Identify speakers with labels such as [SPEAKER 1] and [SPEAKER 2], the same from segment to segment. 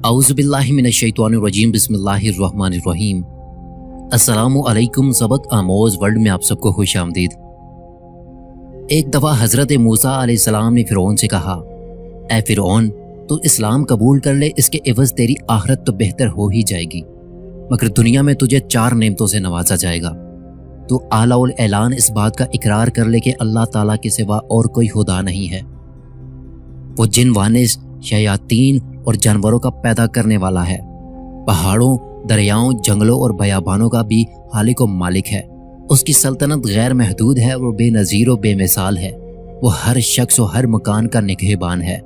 [SPEAKER 1] औज़ु बिल्लाहि मिनश्शैतानिर रजीम बिस्मिल्लाहिर रहमानिर रहीम। अस्सलामु अलैकुम। सबक आमोज़ वर्ल्ड में आप सबको खुश आमदीद। एक दफ़ा हज़रत मूसा अलैहिस्सलाम ने फ़िरौन से कहा, ऐ फ़िरौन, तू इस्लाम कबूल कर ले, इसके एवज़ तेरी आखिरत तो बेहतर हो ही जाएगी, मगर दुनिया में तुझे 4 नेमतों से नवाजा जाएगा। तू आला उल ऐलान इस बात का इकरार कर ले कि अल्लाह ताला के सिवा और कोई खुदा नहीं है। वो जिन वानिस, शयातीन और जानवरों का पैदा करने वाला है। पहाड़ों, दरियाओं, जंगलों और बयाबानों का भी खालिक व मालिक है। उसकी सल्तनत गैर महदूद है और बेनज़ीर व बेमिसाल है। वो हर शख्स और हर मकान का निगहबान है।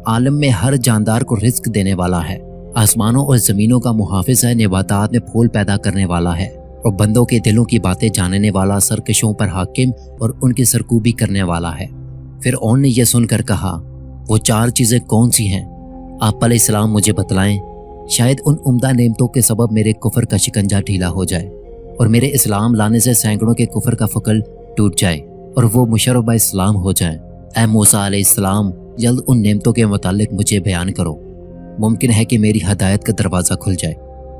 [SPEAKER 1] आलम में हर जानदार को रिज्क देने वाला है। आसमानों और ज़मीनों का मुहाफिज है। नबातात में फूल पैदा करने वाला है और बंदों के दिलों की बातें जानने वाला, सरकशों पर हाकिम और उनकी सरकूबी करने वाला है। फ़िरऔन ने यह सुनकर कहा, वो 4 चीज़ें कौन सी हैं? आप अलैहिस्सलाम मुझे बतलाएं। शायद उन उम्दा नेमतों के सबब मेरे कुफर का शिकंजा ढीला हो जाए और मेरे इस्लाम लाने से सैकड़ों के कुफर का फकल टूट जाए और वो मुशर्रफ इस्लाम हो जाए। ऐ मूसा अलैहिस्सलाम, जल्द उन नेमतों के मुतालिक मुझे बयान करो। मुमकिन है कि मेरी हदायत का दरवाज़ा खुल जाए।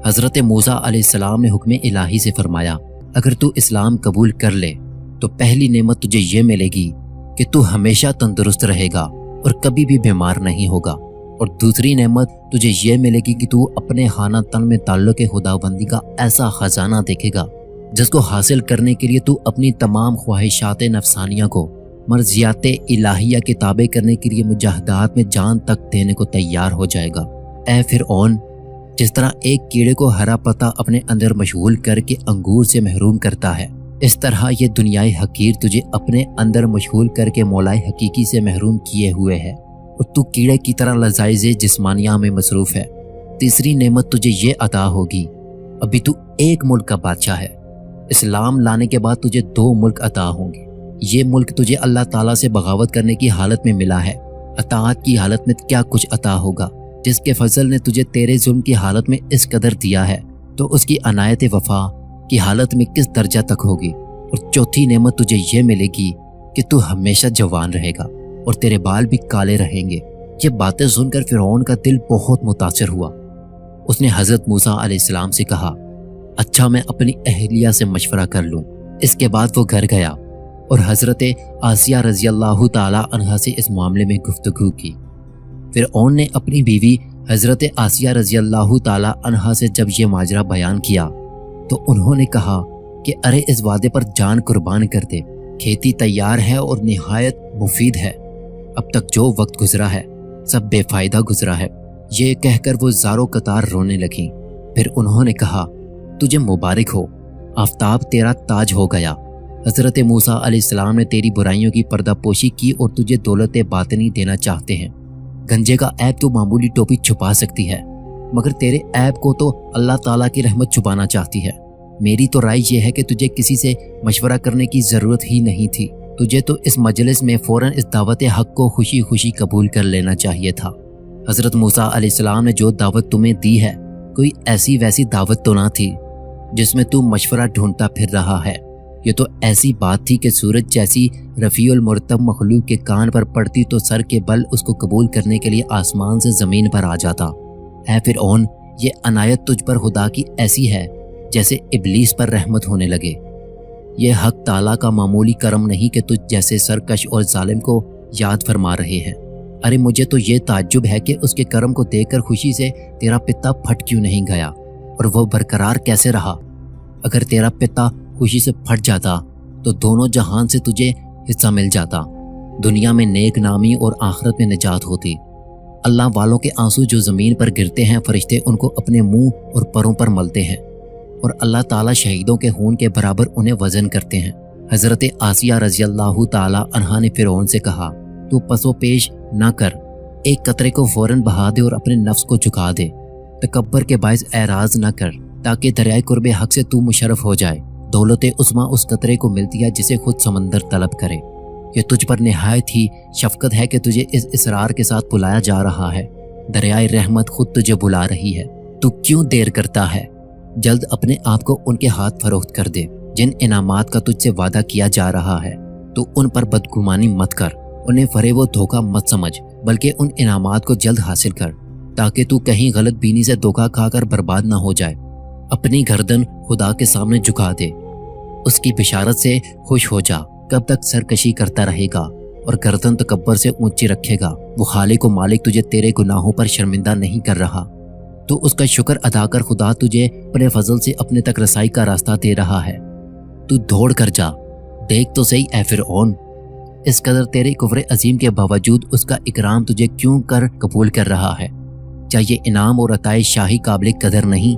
[SPEAKER 1] हज़रत मूसा अलैहिस्सलाम ने हुक्म इलाही से फरमाया, अगर तू इस्लाम कबूल कर ले तो पहली नेमत तुझे ये मिलेगी कि तू हमेशा तंदुरुस्त रहेगा और कभी भी बीमार नहीं होगा, और दूसरी नेमत तुझे ये मिलेगी कि तू अपने खाना तन में ताल्लुक़ खुदाबंदी का ऐसा खजाना देखेगा जिसको हासिल करने के लिए तू अपनी तमाम ख्वाहिशात नफसानिया को मर्जियात इलाहिया की ताबे करने के लिए मुजाहदात में जान तक देने को तैयार हो जाएगा। ऐ फ़िरऔन, जिस तरह एक कीड़े को हरा पत्ता अपने अंदर मशगूल करके अंगूर से महरूम करता है, इस तरह ये दुनियाई हकीर तुझे अपने अंदर मशगूल करके मौलाए हकीकी से महरूम किए हुए है और तू कीड़े की तरह लज़ाइज़े जिस्मानिया में मसरूफ़ है। तीसरी नेमत तुझे ये अता होगी, अभी तू एक मुल्क का बादशाह है। इस्लाम लाने के बाद तुझे 2 मुल्क अता होंगे। ये मुल्क तुझे अल्लाह ताला से बगावत करने की हालत में मिला है। अताअत की हालत में क्या कुछ अता होगा। जिसके फजल ने तुझे तेरे जुल्म की हालत में इस कदर दिया है तो उसकी अनायत वफा की हालत में किस दर्जा तक होगी। और चौथी नेमत तुझे ये मिलेगी कि तू हमेशा जवान रहेगा और तेरे बाल भी काले रहेंगे। ये बातें सुनकर फ़िरऔन का दिल बहुत मुतासिर हुआ। उसने हज़रत मूसा अलैहिस्सलाम से कहा, अच्छा, मैं अपनी अहलिया से मशवरा कर लूँ। इसके बाद वो घर गया और हज़रत आसिया रज़ियल्लाहु ताला अन्हा से इस मामले में गुफ्तगू की। फ़िरऔन ने अपनी बीवी हज़रत आसिया रज़ियल्लाहु ताला अन्हा से जब ये माजरा बयान किया तो उन्होंने कहा कि अरे, इस वादे पर जान कुर्बान कर दे। खेती तैयार है और निहायत मुफीद है। अब तक जो वक्त गुजरा है सब बेफायदा गुजरा है। ये कहकर वो ज़ारो कतार रोने लगी। फिर उन्होंने कहा, तुझे मुबारक हो, आफताब तेरा ताज हो गया। हज़रत मूसा अलैहिस्सलाम ने तेरी बुराइयों की पर्दापोशी की और तुझे दौलत बातनी देना चाहते हैं। गंजे का ऐब तो मामूली टोपी छुपा सकती है, मगर तेरे ऐब को तो अल्लाह ताला की रहमत छुपाना चाहती है। मेरी तो राय ये है कि तुझे किसी से मशवरा करने की ज़रूरत ही नहीं थी। तुझे तो इस मजलिस में फ़ौरन इस दावत हक़ को खुशी खुशी कबूल कर लेना चाहिए था। हज़रत मूसा अलैहिस्सलाम ने जो दावत तुम्हें दी है, कोई ऐसी वैसी दावत तो ना थी जिसमें तू मशवरा ढूंढता फिर रहा है। ये तो ऐसी बात थी कि सूरज जैसी रफ़ीउल मुरतब मखलूक के कान पर पड़ती तो सर के बल उसको कबूल करने के लिए आसमान से ज़मीन पर आ जाता। ऐ फ़िरऔन, ये अनायत तुझ पर खुदा की ऐसी है जैसे इब्लीस पर रहमत होने लगे। ये हक ताला का मामूली करम नहीं कि तुझ जैसे सरकश और जालिम को याद फरमा रहे हैं। अरे, मुझे तो ये ताज्जुब है कि उसके करम को देखकर खुशी से तेरा पिता फट क्यों नहीं गया और वो बरकरार कैसे रहा। अगर तेरा पिता खुशी से फट जाता तो दोनों जहान से तुझे हिस्सा मिल जाता। दुनिया में नेक नामी और आखिरत में निजात होती। अल्लाह वालों के आंसू जो ज़मीन पर गिरते हैं, फरिश्ते उनको अपने मुंह और परों पर मलते हैं और अल्लाह ताला शहीदों के खून के बराबर उन्हें वज़न करते हैं। हज़रत आसिया रज़ियल्लाहु ताला अन्हा ने फ़िरऔन से कहा, तू पसो पेश ना कर, एक कतरे को फ़ौरन बहा दे और अपने नफ्स को झुका दे। तकब्बर के बायस एराज़ ना कर ताकि दरियाए कुर्बे हक़ से तू मुशर्रफ हो जाए। दौलत उस्मा उस कतरे को मिलती है जिसे खुद समंदर तलब करे। ये तुझ पर निहायत ही शफ़क़त है कि तुझे इस इसरार के साथ बुलाया जा रहा है। दरियाए रहमत खुद तुझे बुला रही है। तू क्यों देर करता है? जल्द अपने आप को उनके हाथ फरोख्त कर दे जिन इनामात का तुझसे वादा किया जा रहा है। तू उन पर बदगुमानी मत कर, उन्हें फरेब व धोखा मत समझ, बल्कि उन इनामात को जल्द हासिल कर। ताकि तू कहीं गलत बीनी से धोखा खाकर बर्बाद ना हो जाए। अपनी गर्दन खुदा के सामने झुका दे, उसकी बिशारत से खुश हो जा। कब तक सरकशी करता रहेगा और गर्दन तकब्बर से ऊंची रखेगा? वो खालिक व मालिक तुझे तेरे गुनाहों पर शर्मिंदा नहीं कर रहा। तो उसका शुक्र अदा कर, खुदा तुझे अपने फजल से अपने तक रसाई का रास्ता दे रहा है। तू दौड़ कर जा, देख तो सही ए फिरौन, इस कदर तेरे कुफ्र अजीम के बावजूद उसका इकराम तुझे क्यों कर कबूल कर रहा है? क्या ये इनाम और अताए शाही काबिल कदर नहीं?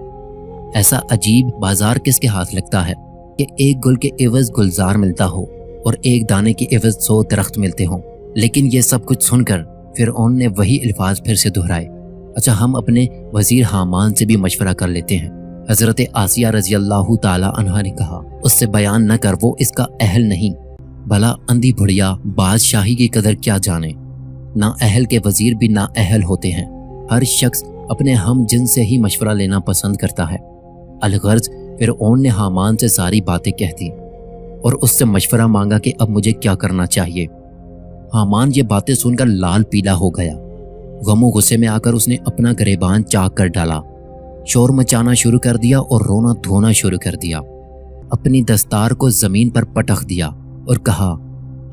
[SPEAKER 1] ऐसा अजीब बाजार किसके हाथ लगता है कि एक गुल के एवज गुलजार मिलता हो और एक दाने के एवज 100 दरख्त मिलते हों। लेकिन ये सब कुछ सुनकर फिरौन ने वही अल्फाज फिर से दोहराए। अच्छा, हम अपने वजीर हामान से भी मशवरा कर लेते हैं। हजरत आसिया रजी अल्लाह ताला अन्हा ने कहा, उससे बयान न कर, वो इसका अहल नहीं। भला अंधी बुढ़िया बादशाही की कदर क्या जाने? ना अहल के वजीर भी ना अहल होते हैं। हर शख्स अपने हम जिन से ही मशवरा लेना पसंद करता है। अलगर्ज फिरौन ने हामान से सारी बातें कह दी और उससे मशवरा मांगा कि अब मुझे क्या करना चाहिए। हामान ये बातें सुनकर लाल पीला हो गया। गमो गुस्से में आकर उसने अपना गिरेबान चाक कर डाला, शोर मचाना शुरू कर दिया और रोना धोना शुरू कर दिया। अपनी दस्तार को जमीन पर पटक दिया और कहा,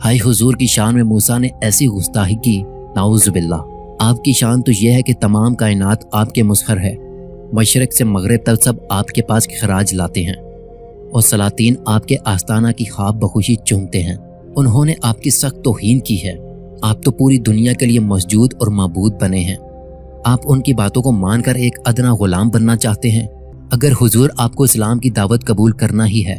[SPEAKER 1] हाय हुजूर की शान में मूसा ने ऐसी गुस्ताखी की, नाउज़ बिल्लाह। आपकी शान तो यह है कि तमाम कायनात आपके मुसखर है। मशरक से मगरिब तक सब आपके पास खराज लाते हैं और सलातीन आपके आस्ताना की ख्वाब बखुशी चूमते हैं। उन्होंने आपकी सख्त तौहीन की है। आप तो पूरी दुनिया के लिए मस्जूद और माबूद बने हैं। आप उनकी बातों को मानकर एक अदना गुलाम बनना चाहते हैं। अगर हुजूर आपको इस्लाम की दावत कबूल करना ही है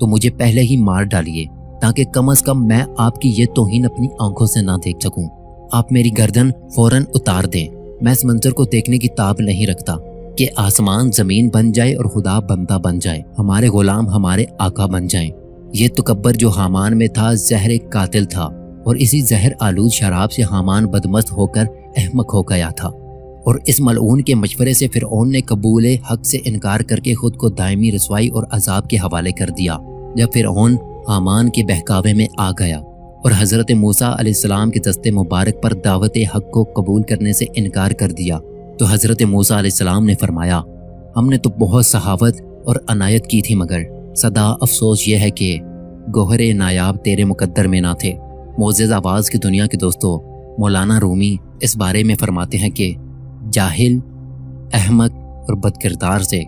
[SPEAKER 1] तो मुझे पहले ही मार डालिए, ताकि कम से कम मैं आपकी ये तौहीन अपनी आंखों से ना देख सकूं। आप मेरी गर्दन फौरन उतार दें। मैं इस मंजर को देखने की ताब नहीं रखता कि आसमान जमीन बन जाए और खुदा बंदा बन जाए, हमारे गुलाम हमारे आका बन जाएं। ये तकब्बर जो हामान में था जहर कातिल था और इसी जहर आलूद शराब से हामान बदमस्त होकर अहमक हो गया था। और इस मलऊन के मशवरे से फिरौन ने कबूल हक से इनकार करके खुद को दायमी रसवाई और अजाब के हवाले कर दिया। जब फिरौन हामान के बहकावे में आ गया और हज़रत मूसा अलैहिस्सलाम के दस्ते मुबारक पर दावत हक को कबूल करने से इनकार कर दिया, तो हज़रत मूसा अलैहिस्सलाम ने फरमाया, हमने तो बहुत सहावत और अनायत की थी, मगर सदा अफसोस यह है कि गोहरे नायाब तेरे मुकद्दर में ना थे। मोअज़्ज़ज़ आवाज़ की दुनिया के दोस्तों, मौलाना रूमी इस बारे में फरमाते हैं कि जाहिल, अहमक और बदकिरदार से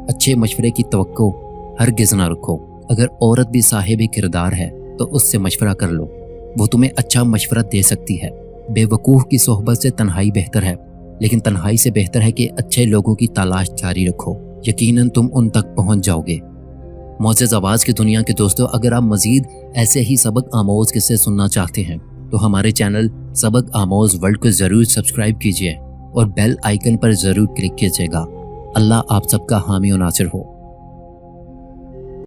[SPEAKER 1] अच्छे मशवरे की तवक्को हरगिज़ ना रखो। अगर औरत भी साहिब किरदार है तो उससे मशवरा कर लो, वो तुम्हें अच्छा मशवरा दे सकती है। बेवकूफ़ की सोहबत से तन्हाई बेहतर है, लेकिन तन्हाई से बेहतर है कि अच्छे लोगों की तलाश जारी रखो, यकीनन तुम उन तक पहुंच जाओगे। मोअज़्ज़ज़ आवाज़ की दुनिया के दोस्तों, अगर आप मज़ीद ऐसे ही सबक आमोज़ किस्से सुनना चाहते हैं तो हमारे चैनल सबक आमोज़ वर्ल्ड को ज़रूर सब्सक्राइब कीजिए और बेल आइकन पर ज़रूर क्लिक कीजिएगा। अल्लाह आप सबका हामी और नासिर हो।